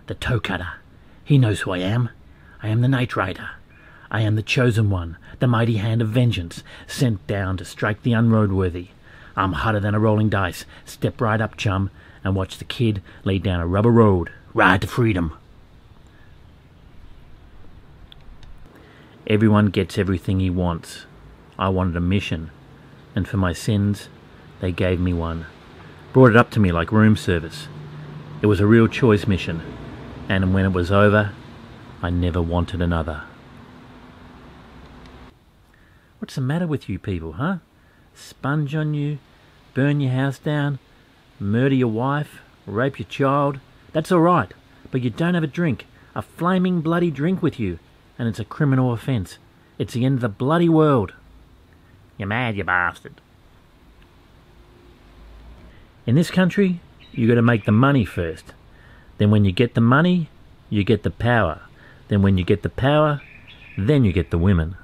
the toe cutter. He knows who I am. I am the Night Rider. I am the chosen one, the mighty hand of vengeance, sent down to strike the unroadworthy. I'm hotter than a rolling dice. Step right up, chum, and watch the kid lay down a rubber road. Ride to freedom. Everyone gets everything he wants. I wanted a mission, and for my sins, they gave me one. Brought it up to me like room service. It was a real choice mission, and when it was over, I never wanted another. What's the matter with you people, huh? Sponge on you, burn your house down, murder your wife, rape your child. That's all right, but you don't have a drink, a flaming bloody drink with you, and it's a criminal offence. It's the end of the bloody world. You're mad, you bastard. In this country, you got to make the money first. Then when you get the money, you get the power. Then when you get the power, then you get the women.